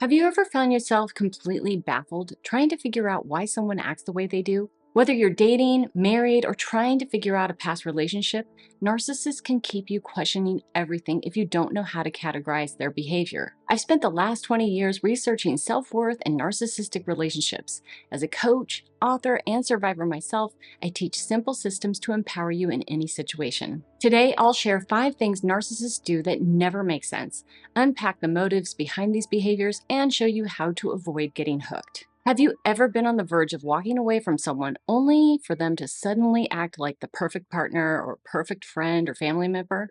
Have you ever found yourself completely baffled trying to figure out why someone acts the way they do? Whether you're dating, married, or trying to figure out a past relationship, narcissists can keep you questioning everything if you don't know how to categorize their behavior. I've spent the last 20 years researching self-worth and narcissistic relationships. As a coach, author, and survivor myself, I teach simple systems to empower you in any situation. Today, I'll share 5 things narcissists do that never make sense, unpack the motives behind these behaviors, and show you how to avoid getting hooked. Have you ever been on the verge of walking away from someone only for them to suddenly act like the perfect partner or perfect friend or family member?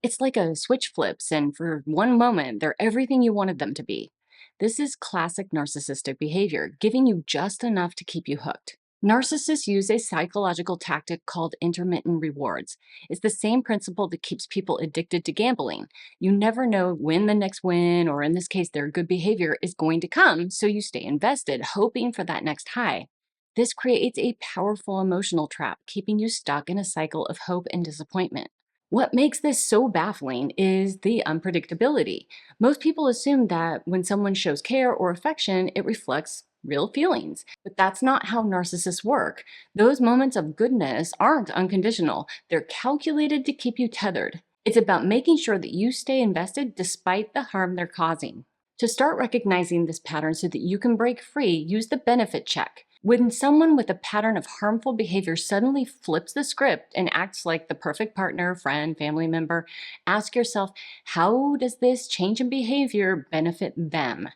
It's like a switch flips, and for one moment, they're everything you wanted them to be. This is classic narcissistic behavior, giving you just enough to keep you hooked. Narcissists use a psychological tactic called intermittent rewards. It's the same principle that keeps people addicted to gambling. You never know when the next win, or in this case, their good behavior, is going to come, so you stay invested, hoping for that next high. This creates a powerful emotional trap, keeping you stuck in a cycle of hope and disappointment. What makes this so baffling is the unpredictability. Most people assume that when someone shows care or affection, it reflects real feelings. But that's not how narcissists work. Those moments of goodness aren't unconditional. They're calculated to keep you tethered. It's about making sure that you stay invested despite the harm they're causing. To start recognizing this pattern so that you can break free, use the benefit check. When someone with a pattern of harmful behavior suddenly flips the script and acts like the perfect partner, friend, family member, ask yourself, how does this change in behavior benefit them?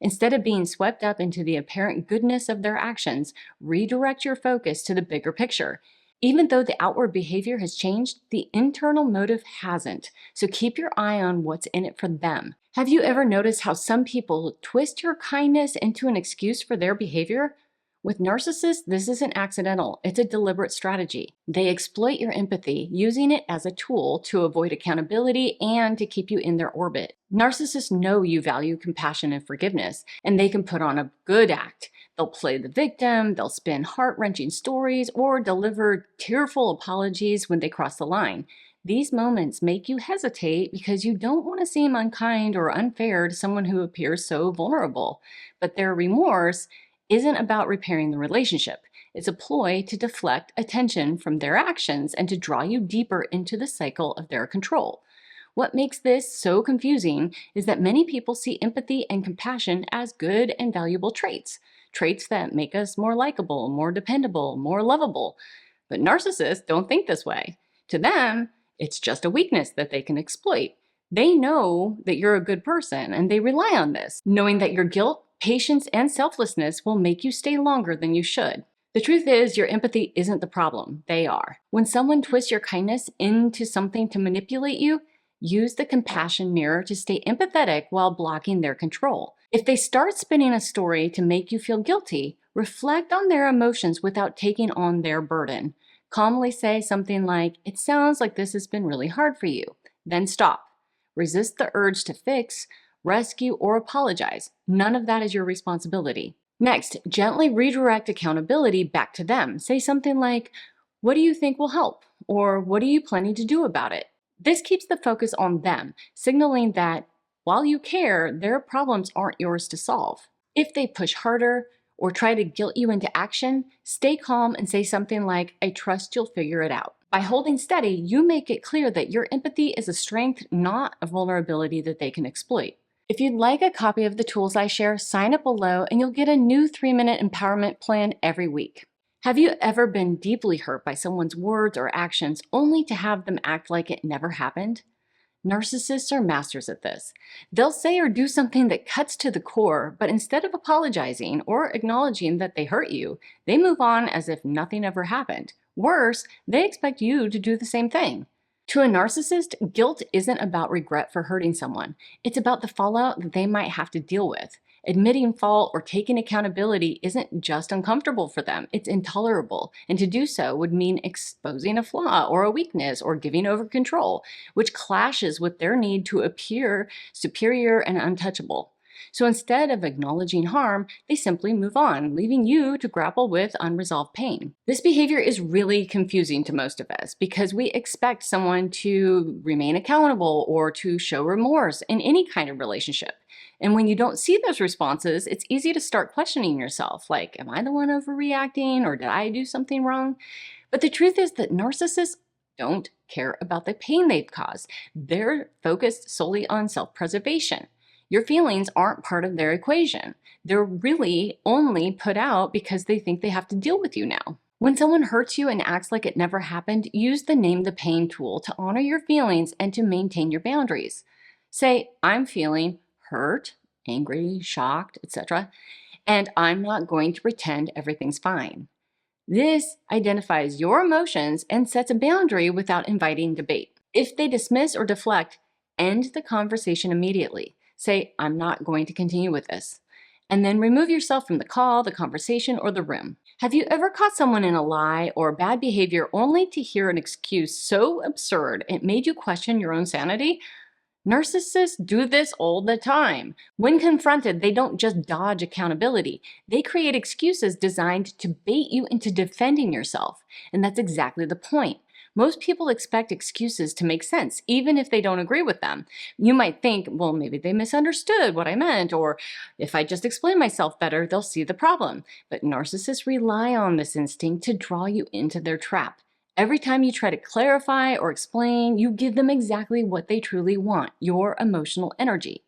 Instead of being swept up into the apparent goodness of their actions, redirect your focus to the bigger picture. Even though the outward behavior has changed, the internal motive hasn't. So keep your eye on what's in it for them. Have you ever noticed how some people twist your kindness into an excuse for their behavior? With narcissists, this isn't accidental. It's a deliberate strategy. They exploit your empathy, using it as a tool to avoid accountability and to keep you in their orbit. Narcissists know you value compassion and forgiveness, and they can put on a good act. They'll play the victim, they'll spin heart-wrenching stories, or deliver tearful apologies when they cross the line. These moments make you hesitate because you don't want to seem unkind or unfair to someone who appears so vulnerable. But their remorse isn't about repairing the relationship. It's a ploy to deflect attention from their actions and to draw you deeper into the cycle of their control. What makes this so confusing is that many people see empathy and compassion as good and valuable traits, traits that make us more likable, more dependable, more lovable. But narcissists don't think this way. To them, it's just a weakness that they can exploit. They know that you're a good person, and they rely on this, knowing that your guilt, patience, and selflessness will make you stay longer than you should. The truth is, your empathy isn't the problem. They are. When someone twists your kindness into something to manipulate you, use the compassion mirror to stay empathetic while blocking their control. If they start spinning a story to make you feel guilty, reflect on their emotions without taking on their burden. Calmly say something like, "It sounds like this has been really hard for you." Then stop. Resist the urge to fix, rescue, or apologize. None of that is your responsibility. Next, gently redirect accountability back to them. Say something like, "What do you think will help?" Or "What are you planning to do about it?" This keeps the focus on them, signaling that while you care, their problems aren't yours to solve. If they push harder or try to guilt you into action, stay calm and say something like, "I trust you'll figure it out." By holding steady, you make it clear that your empathy is a strength, not a vulnerability that they can exploit. If you'd like a copy of the tools I share, sign up below and you'll get a new 3-minute empowerment plan every week. Have you ever been deeply hurt by someone's words or actions only to have them act like it never happened? Narcissists are masters at this. They'll say or do something that cuts to the core, but instead of apologizing or acknowledging that they hurt you, they move on as if nothing ever happened. Worse, they expect you to do the same thing. To a narcissist, guilt isn't about regret for hurting someone. It's about the fallout that they might have to deal with. Admitting fault or taking accountability isn't just uncomfortable for them, it's intolerable. And to do so would mean exposing a flaw or a weakness or giving over control, which clashes with their need to appear superior and untouchable. So instead of acknowledging harm, they simply move on, leaving you to grapple with unresolved pain. This behavior is really confusing to most of us because we expect someone to remain accountable or to show remorse in any kind of relationship. And when you don't see those responses, it's easy to start questioning yourself, like, am I the one overreacting or did I do something wrong? But the truth is that narcissists don't care about the pain they've caused. They're focused solely on self-preservation. Your feelings aren't part of their equation. They're really only put out because they think they have to deal with you now. When someone hurts you and acts like it never happened, use the name the pain tool to honor your feelings and to maintain your boundaries. Say, I'm feeling hurt, angry, shocked, etc., and I'm not going to pretend everything's fine. This identifies your emotions and sets a boundary without inviting debate. If they dismiss or deflect, end the conversation immediately. Say, I'm not going to continue with this. And then remove yourself from the call, the conversation, or the room. Have you ever caught someone in a lie or bad behavior only to hear an excuse so absurd it made you question your own sanity? Narcissists do this all the time. When confronted, they don't just dodge accountability. They create excuses designed to bait you into defending yourself. And that's exactly the point. Most people expect excuses to make sense, even if they don't agree with them. You might think, well, maybe they misunderstood what I meant, or if I just explain myself better, they'll see the problem. But narcissists rely on this instinct to draw you into their trap. Every time you try to clarify or explain, you give them exactly what they truly want, your emotional energy.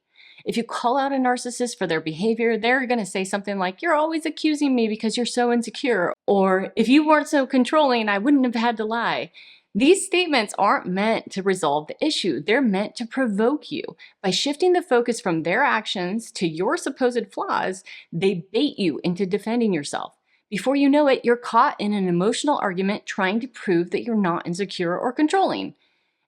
If you call out a narcissist for their behavior, they're going to say something like, you're always accusing me because you're so insecure, or if you weren't so controlling, I wouldn't have had to lie. These statements aren't meant to resolve the issue. They're meant to provoke you. By shifting the focus from their actions to your supposed flaws, they bait you into defending yourself. Before you know it, you're caught in an emotional argument trying to prove that you're not insecure or controlling.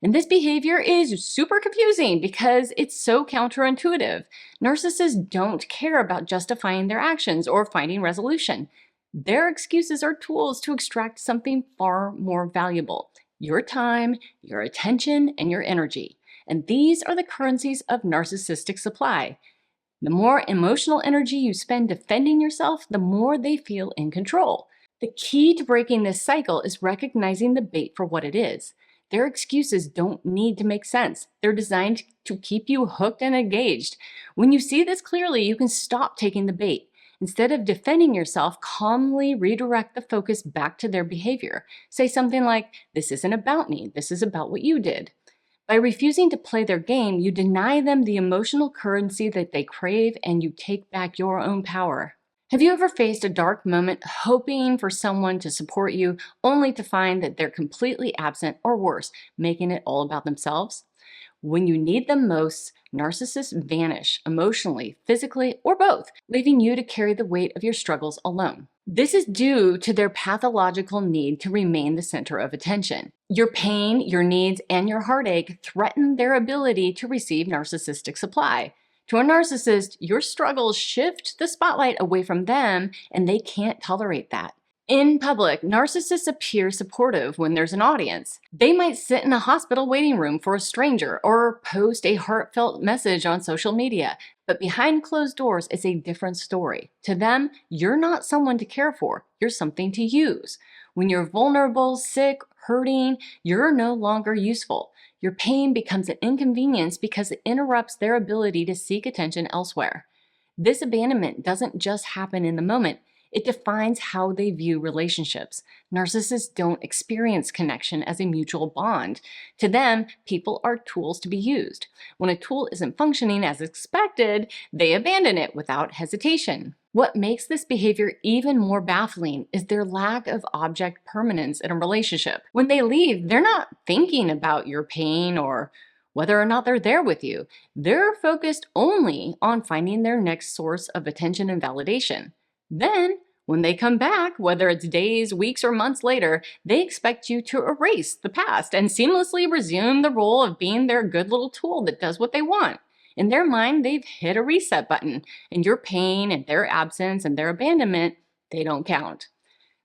And this behavior is super confusing because it's so counterintuitive. Narcissists don't care about justifying their actions or finding resolution. Their excuses are tools to extract something far more valuable: your time, your attention, and your energy. And these are the currencies of narcissistic supply. The more emotional energy you spend defending yourself, the more they feel in control. The key to breaking this cycle is recognizing the bait for what it is. Their excuses don't need to make sense. They're designed to keep you hooked and engaged. When you see this clearly, you can stop taking the bait. Instead of defending yourself, calmly redirect the focus back to their behavior. Say something like, this isn't about me, this is about what you did. By refusing to play their game, you deny them the emotional currency that they crave and you take back your own power. Have you ever faced a dark moment hoping for someone to support you, only to find that they're completely absent or worse, making it all about themselves? When you need them most, narcissists vanish emotionally, physically, or both, leaving you to carry the weight of your struggles alone. This is due to their pathological need to remain the center of attention. Your pain, your needs, and your heartache threaten their ability to receive narcissistic supply. To a narcissist, your struggles shift the spotlight away from them, and they can't tolerate that. In public, narcissists appear supportive when there's an audience. They might sit in a hospital waiting room for a stranger or post a heartfelt message on social media. But behind closed doors, it's a different story. To them, you're not someone to care for. You're something to use. When you're vulnerable, sick, hurting, you're no longer useful. Your pain becomes an inconvenience because it interrupts their ability to seek attention elsewhere. This abandonment doesn't just happen in the moment. It defines how they view relationships. Narcissists don't experience connection as a mutual bond. To them, people are tools to be used. When a tool isn't functioning as expected, they abandon it without hesitation. What makes this behavior even more baffling is their lack of object permanence in a relationship. When they leave, they're not thinking about your pain or whether or not they're there with you. They're focused only on finding their next source of attention and validation. Then, when they come back, whether it's days, weeks, or months later, they expect you to erase the past and seamlessly resume the role of being their good little tool that does what they want. In their mind, they've hit a reset button, and your pain and their absence and their abandonment, they don't count.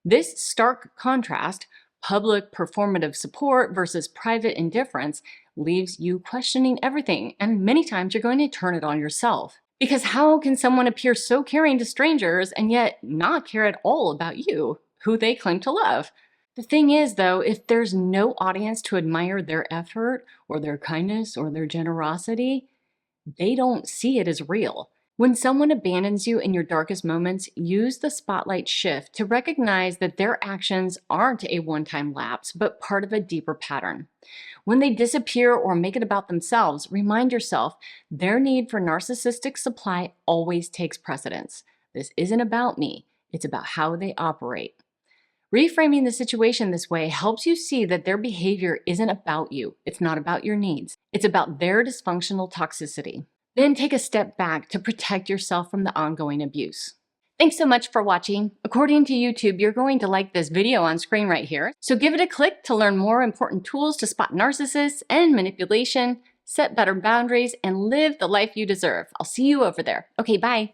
This stark contrast, public performative support versus private indifference, leaves you questioning everything, and many times you're going to turn it on yourself. Because how can someone appear so caring to strangers and yet not care at all about you, who they claim to love? The thing is, though, if there's no audience to admire their effort or their kindness or their generosity, they don't see it as real. When someone abandons you in your darkest moments, use the spotlight shift to recognize that their actions aren't a one-time lapse, but part of a deeper pattern. When they disappear or make it about themselves, remind yourself their need for narcissistic supply always takes precedence. This isn't about me, it's about how they operate. Reframing the situation this way helps you see that their behavior isn't about you. It's not about your needs. It's about their dysfunctional toxicity. Then take a step back to protect yourself from the ongoing abuse. Thanks so much for watching. According to YouTube, you're going to like this video on screen right here. So give it a click to learn more important tools to spot narcissists and manipulation, set better boundaries, and live the life you deserve. I'll see you over there. Okay, bye.